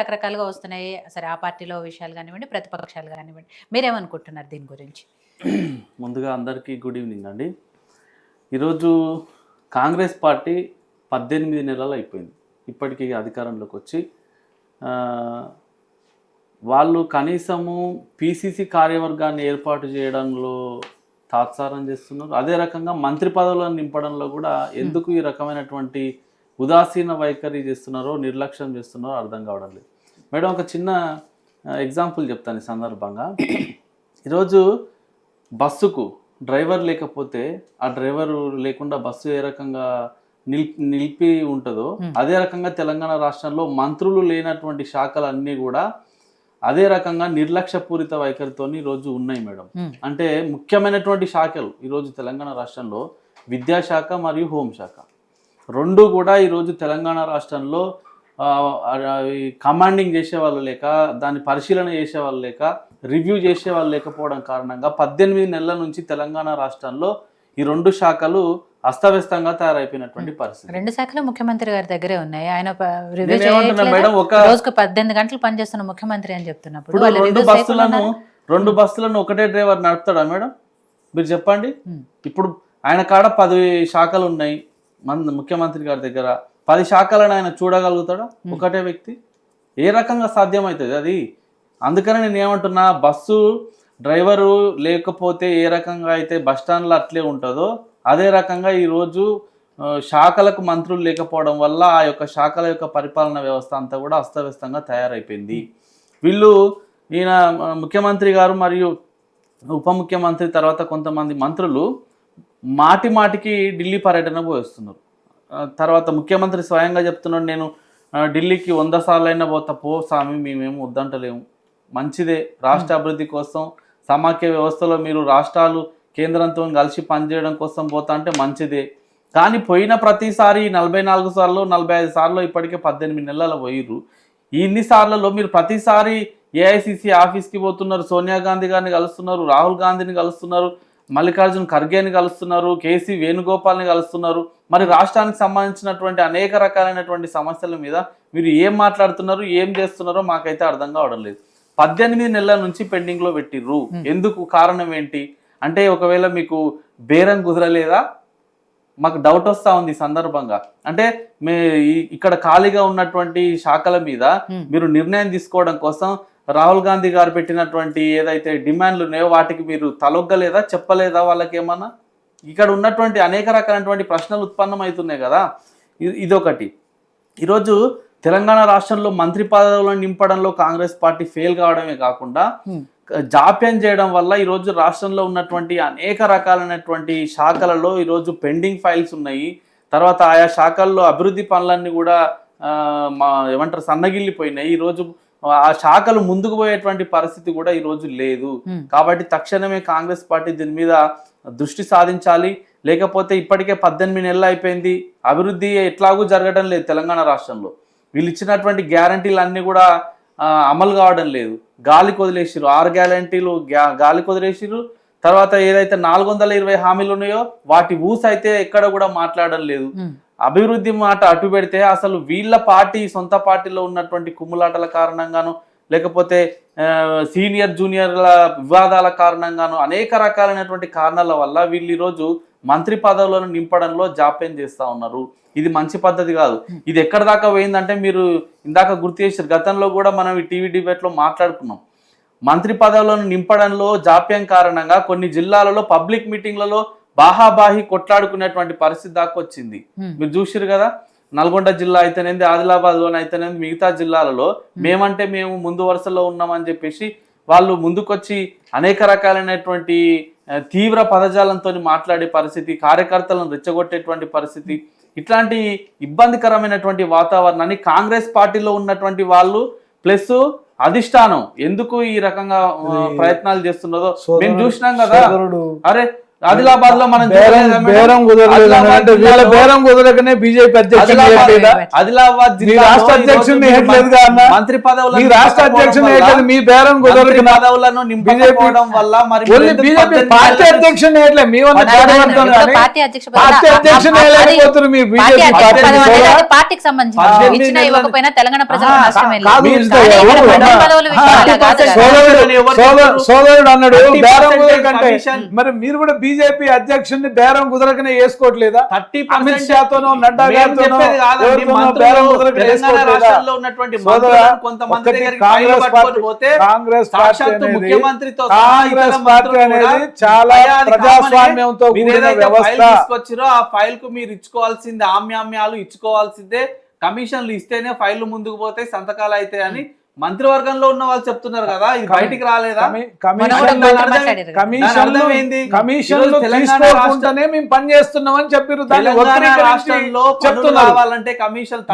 రకరకాలుగా వస్తున్నాయి. సరే ఆ పార్టీలో విషయాలు గానివ్వండి, ప్రతిపక్షాలు గానివ్వండి. మీరేమనుకుంటున్నారు దీని గురించి? ముందుగా అందరికీ గుడ్ ఈవినింగ్ అండి. ఈరోజు కాంగ్రెస్ పార్టీ 18 నెలలు అయిపోయింది ఇప్పటికీ అధికారంలోకి వచ్చి. వాళ్ళు కనీసము పిసిసి కార్యవర్గాన్ని ఏర్పాటు చేయడంలో తాత్సారం చేస్తున్నారు. అదే రకంగా మంత్రి పదవులను నింపడంలో కూడా ఎందుకు ఈ రకమైనటువంటి ఉదాసీన వైఖరి చేస్తున్నారో, నిర్లక్ష్యం చేస్తున్నారో అర్థం కావడం లేదు. మేడం, ఒక చిన్న ఎగ్జాంపుల్ చెప్తాను ఈ సందర్భంగా. ఈరోజు బస్సుకు డ్రైవర్ లేకపోతే, ఆ డ్రైవర్ లేకుండా బస్సు ఏ రకంగా నిలిపి ఉంటుందో అదే రకంగా తెలంగాణ రాష్ట్రంలో మంత్రులు లేనటువంటి శాఖలన్నీ కూడా అదే రకంగా నిర్లక్ష్యపూరిత వైఖరితో ఈరోజు ఉన్నాయి మేడం. అంటే ముఖ్యమైనటువంటి శాఖలు ఈరోజు తెలంగాణ రాష్ట్రంలో విద్యాశాఖ మరియు హోంశాఖ రెండు కూడా ఈరోజు తెలంగాణ రాష్ట్రంలో కమాండింగ్ చేసే వాళ్ళు లేక, దాన్ని పరిశీలన చేసే వాళ్ళు లేక, రివ్యూ చేసే వాళ్ళు లేకపోవడం కారణంగా 18 నెలల నుంచి తెలంగాణ రాష్ట్రంలో ఈ రెండు శాఖలు అస్తవ్యస్తంగా తయారైపోయినటువంటి పరిస్థితి. రెండు శాఖలు ముఖ్యమంత్రి గారి దగ్గరే ఉన్నాయి. ఆయన మేడం ఒక రోజుకు 18 గంటలు పనిచేస్తున్న ముఖ్యమంత్రి అని చెప్తున్నప్పుడు రెండు బస్సులను ఒకటే డ్రైవర్ నడుపుతాడా మేడం? మీరు చెప్పండి. ఇప్పుడు ఆయన కాడ 10 శాఖలు ఉన్నాయి, ముఖ్యమంత్రి గారి దగ్గర 10 శాఖలను ఆయన చూడగలుగుతాడా ఒకటే వ్యక్తి? ఏ రకంగా సాధ్యమవుతుంది అది? అందుకని నేను ఏమంటున్నా, బస్సు డ్రైవరు లేకపోతే ఏ రకంగా అయితే బస్టాండ్లో అట్లే ఉంటుందో అదే రకంగా ఈరోజు శాఖలకు మంత్రులు లేకపోవడం వల్ల ఆ యొక్క శాఖల యొక్క పరిపాలన వ్యవస్థ అంతా కూడా అస్తవ్యస్తంగా తయారైపోయింది. ఈయన ముఖ్యమంత్రి గారు మరియు ఉప ముఖ్యమంత్రి తర్వాత కొంతమంది మంత్రులు మాటి మాటికి ఢిల్లీ పర్యటన పోయిస్తున్నారు. తర్వాత ముఖ్యమంత్రి స్వయంగా చెప్తున్నాడు, నేను ఢిల్లీకి 100 సార్లు అయినా పోతా, పో స్వామి, మేమేమో వద్దంటలేము, మంచిదే, రాష్ట్ర అభివృద్ధి కోసం సమాఖ్య వ్యవస్థలో మీరు రాష్ట్రాలు కేంద్రంతో కలిసి పనిచేయడం కోసం పోతా అంటే మంచిదే. కానీ పోయిన ప్రతిసారి 44 సార్లు 45 సార్లు ఇప్పటికే 18 నెలల పోయిర్రు. ఇన్ని సార్లలో మీరు ప్రతిసారి ఏఐసిసి ఆఫీస్కి పోతున్నారు, సోనియా గాంధీ గారిని కలుస్తున్నారు, రాహుల్ గాంధీని కలుస్తున్నారు, మల్లికార్జున్ ఖర్గేని కలుస్తున్నారు, కేసీ వేణుగోపాల్ని కలుస్తున్నారు. మరి రాష్ట్రానికి సంబంధించినటువంటి అనేక రకాలైనటువంటి సమస్యల మీద మీరు ఏం మాట్లాడుతున్నారు, ఏం చేస్తున్నారో మాకైతే అర్థం కావడం లేదు. 18 నెలల నుంచి పెండింగ్లో పెట్టిర్రు. ఎందుకు? కారణం ఏంటి అంటే, ఒకవేళ మీకు బేరం కుదరలేదా? మాకు డౌట్ వస్తూ ఉంది ఈ సందర్భంగా. అంటే ఇక్కడ ఖాళీగా ఉన్నటువంటి శాఖల మీద మీరు నిర్ణయం తీసుకోవడం కోసం రాహుల్ గాంధీ గారు పెట్టినటువంటి ఏదైతే డిమాండ్లు ఉన్నాయో వాటికి మీరు తలొగ్గలేదా, చెప్పలేదా వాళ్ళకి ఏమన్నా? ఇక్కడ ఉన్నటువంటి అనేక రకాలైనటువంటి ప్రశ్నలు ఉత్పన్నమవుతున్నాయి కదా. ఇదొకటి. ఈరోజు తెలంగాణ రాష్ట్రంలో మంత్రి పదవులను నింపడంలో కాంగ్రెస్ పార్టీ ఫెయిల్ కావడమే కాకుండా జాప్యం చేయడం వల్ల ఈరోజు రాష్ట్రంలో ఉన్నటువంటి అనేక రకాలైనటువంటి శాఖలలో ఈరోజు పెండింగ్ ఫైల్స్ ఉన్నాయి. తర్వాత ఆయా శాఖల్లో అభివృద్ధి పనులన్నీ కూడా ఏమంటారు సన్నగిల్లిపోయినాయి. ఈరోజు ఆ శాఖలు ముందుకు పోయేటువంటి పరిస్థితి కూడా ఈరోజు లేదు. కాబట్టి తక్షణమే కాంగ్రెస్ పార్టీ దీని మీద దృష్టి సాధించాలి. లేకపోతే ఇప్పటికే 18 నెలలు అయిపోయింది, అభివృద్ధి ఎట్లాగూ జరగడం లేదు తెలంగాణ రాష్ట్రంలో. వీళ్ళు ఇచ్చినటువంటి గ్యారంటీలు అన్నీ కూడా అమలు కావడం లేదు. గాలికి వదిలేసిరు, 6 గ్యారంటీలు గాలికి వదిలేసిరు. తర్వాత ఏదైతే 420 హామీలు ఉన్నాయో వాటి ఊసైతే ఎక్కడ కూడా మాట్లాడడం లేదు. అభివృద్ధి మాట అటు పెడితే అసలు వీళ్ళ పార్టీ సొంత పార్టీలో ఉన్నటువంటి కుమ్ములాటల కారణంగాను, లేకపోతే సీనియర్ జూనియర్ల వివాదాల కారణంగాను, అనేక రకాలైనటువంటి కారణాల వల్ల వీళ్ళు ఈరోజు మంత్రి పదవులను నింపడంలో జాప్యం చేస్తూ ఉన్నారు. ఇది మంచి పద్ధతి కాదు. ఇది ఎక్కడ దాకా పోయిందంటే, మీరు ఇందాక గుర్తు చేశారు, గతంలో కూడా మనం ఈ టీవీ డిబేట్లో మాట్లాడుకున్నాం. మంత్రి పదవులను నింపడంలో జాప్యం కారణంగా కొన్ని జిల్లాలలో పబ్లిక్ మీటింగ్లలో బాహాబాహి కొట్లాడుకునేటువంటి పరిస్థితి దాకా వచ్చింది. మీరు చూసిరు కదా, నల్గొండ జిల్లా అయితేనేది, ఆదిలాబాద్లోనే అయితేనేది, మిగతా జిల్లాలలో మేమంటే మేము ముందు వరుసలో ఉన్నామని చెప్పేసి వాళ్ళు ముందుకొచ్చి అనేక రకాలైనటువంటి తీవ్ర పదజాలంతో మాట్లాడే పరిస్థితి, కార్యకర్తలను రెచ్చగొట్టేటువంటి పరిస్థితి, ఇట్లాంటి ఇబ్బందికరమైనటువంటి వాతావరణాన్ని కాంగ్రెస్ పార్టీలో ఉన్నటువంటి వాళ్ళు ప్లస్ అధిష్టానం ఎందుకు ఈ రకంగా ప్రయత్నాలు చేస్తున్నదో మేము చూసినాం కదా. అరే ఆదిలాబాద్ లో మనం బేరం కుదరలేదు అంటే వీళ్ళ బేరం కుదరకనే బీజేపీ అధ్యక్షుడు ఆదిలాబాద్ మీ రాష్ట్ర అధ్యక్షుడిని వేయట్లేదుగా అన్న మంత్రి పదవులు మీ రాష్ట్ర అధ్యక్షుడిని వేయట్లేదు మీ బేరం కుదరక పదవులను నింపకపోవడం వల్ల మరి బీజేపీ పార్టీ అధ్యక్షుడిని వేయట్లేదు మీ వల్ల పార్టీ పార్టీ అధ్యక్షుడిని వేయలేకపోతున్నారు మీరు బీజేపీ పార్టీకి సంబంధించి ఇచ్చినా ఇవ్వకపోయినా తెలంగాణ ప్రజలకు నష్టమే సోదరుడు అన్నాడు బేరం కుదరకంటే మరి మీరు కూడా బీజేపీ అధ్యక్షుడిని బేరం కుదరకనే వేసుకోవట్లేదా 30% అమిత్ షాతోనో నడ్డా గారితోనో కాంగ్రెస్ పార్టీ అనేది చాలా ప్రజాస్వామ్యంతో కూడిన వ్యవస్థ. ఆ ఫైల్ కు మీరు ఇచ్చుకోవాల్సిందే, ఆమ్యామ్యాలు ఇచ్చుకోవాల్సిందే, కమిషన్లు ఇస్తేనే ఫైళ్లు ముందుకు పోతాయి, సంతకాలు అయితే అని మంత్రివర్గంలో ఉన్న వాళ్ళు చెప్తున్నారు కదా, ఇది బయటికి రాలేదా? కమిషన్లుంటేనే మేము పని చేస్తున్నామని చెప్పారు. రాష్ట్రంలో కావాలంటే కమిషన్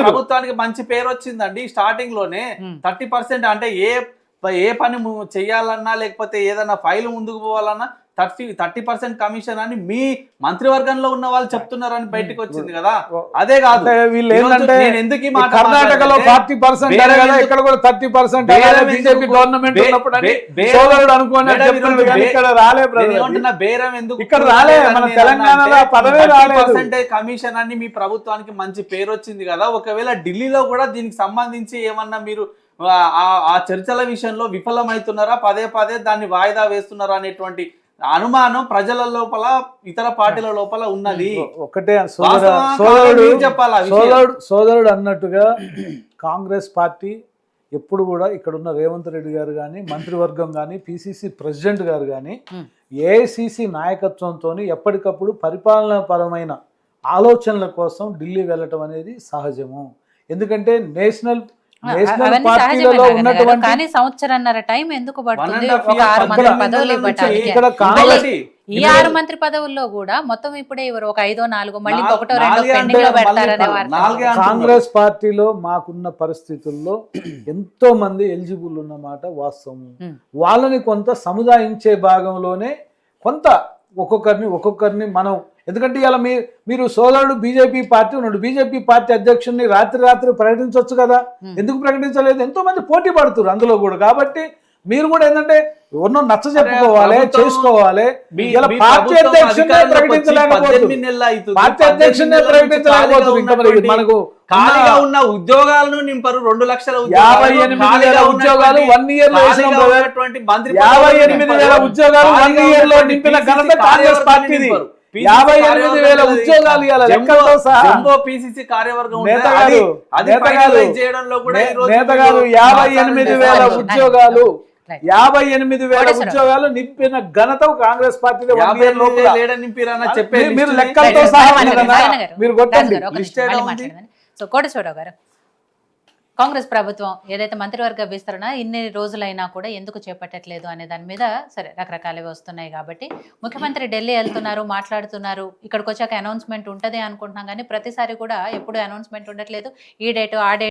ప్రభుత్వానికి మంచి పేరు వచ్చిందండి. స్టార్టింగ్ లోనే 30% అంటే ఏ పని చెయ్యాలన్నా లేకపోతే ఏదైనా ఫైల్ ముందుకు పోవాలన్నా 30% కమిషన్ అని మీ మంత్రివర్గంలో ఉన్న వాళ్ళు చెప్తున్నారని బయటకు వచ్చింది కదా. అదే కాదు వీళ్ళు ఏంటంటే కర్ణాటకలో 40% ఇక్కడ కూడా 30% బీజేపీ గవర్నమెంట్ సోదరుడు అనుకోని ఇక్కడ రాలే. బేరం ఎందుకు ఇక్కడ రాలే, మన తెలంగాణలో పదవే రాలేదు. కమిషన్ అని మీ ప్రభుత్వానికి మంచి పేరు వచ్చింది కదా. ఒకవేళ ఢిల్లీలో కూడా దీనికి సంబంధించి ఏమన్నా మీరు ఆ చర్చల విషయంలో విఫలమవుతున్నారా, పదే పదే దాన్ని వాయిదా వేస్తున్నారా అనేటువంటి అనుమానం ప్రజల లోపల, ఇతర పార్టీల లోపల ఉన్నది. ఒకటే సోదరుడు అన్నట్టుగా కాంగ్రెస్ పార్టీ ఎప్పుడు కూడా ఇక్కడ ఉన్న రేవంత్ రెడ్డి గారు కానీ, మంత్రివర్గం కానీ, పిసిసి ప్రెసిడెంట్ గారు కానీ, ఏఐసిసి నాయకత్వంతో ఎప్పటికప్పుడు పరిపాలనాపరమైన ఆలోచనల కోసం ఢిల్లీ వెళ్ళటం అనేది సహజము. ఎందుకంటే నేషనల్ పార్టీలలో ఉన్నటువంటి కానీ సంవత్సరన్నర టైం ఎందుకు పడుతుంది ఒక 6 మంత్రి పదవులు ఇవ్వడానికి? ఈ 6 మంత్రి పదవుల్లో కూడా మొత్తం ఇప్పుడే ఇవ్వరు, ఒక 5 4 మళ్ళీ 1 2 పెండింగ్ లో పెడతారనే వార్త. కాంగ్రెస్ పార్టీలో మాకున్న పరిస్థితుల్లో ఎంతో మంది ఎలిజిబుల్ ఉన్నమాట వాస్తవం. వాళ్ళని కొంత సముదాయించే భాగంలోనే కొంత ఒక్కొక్కరిని మనం, ఎందుకంటే ఇలా మీరు సోదరుడు బీజేపీ పార్టీ ఉన్నాడు, బీజేపీ పార్టీ అధ్యక్షుడిని రాత్రి ప్రకటించవచ్చు కదా, ఎందుకు ప్రకటించలేదు? ఎంతో మంది పోటీ పడుతున్నారు అందులో కూడా. కాబట్టి మీరు కూడా ఏంటంటే ఎవరినో నచ్చ చెప్పుకోవాలి, చేసుకోవాలి. ఇలా పార్టీ అధ్యక్షుడినే ప్రకటించలేకపోతుంది, పార్టీ అధ్యక్షుడినే ప్రకటించలేకపోతుంది. ఇంకా మరి మనకు ఖాళీగా ఉన్న ఉద్యోగాలను నింపరు. 2 లక్షల 58,000 ఉద్యోగాలు 1 year లో 58,000 ఉద్యోగాలు 1 year లో నింపిన ఘనత కాంగ్రెస్ పార్టీది. 58,000 ఉద్యోగాలు లెక్కలతో సహా. పిసిసి కార్యవర్గం నేతగారు 58,000 ఉద్యోగాలు 58,000 ఉద్యోగాలు నింపిన ఘనత కాంగ్రెస్ పార్టీ. మీరు లెక్కలతో సహా మీరు కొట్టండి. సో కోటేశ్వరరావు గారు, కాంగ్రెస్ ప్రభుత్వం ఏదైతే మంత్రివర్గ విస్తరణ ఇన్ని రోజులైనా కూడా ఎందుకు చేపట్టట్లేదు అనే దాని మీద సరే రకరకాలవి వస్తున్నాయి. కాబట్టి ముఖ్యమంత్రి ఢిల్లీ వెళ్తున్నారు, మాట్లాడుతున్నారు, ఇక్కడికి వచ్చాక అనౌన్స్మెంట్ ఉంటుంది అనుకుంటున్నాం, కానీ ప్రతిసారి కూడా ఎప్పుడు అనౌన్స్మెంట్ ఉండట్లేదు. ఈ డేట్ ఆ డేట్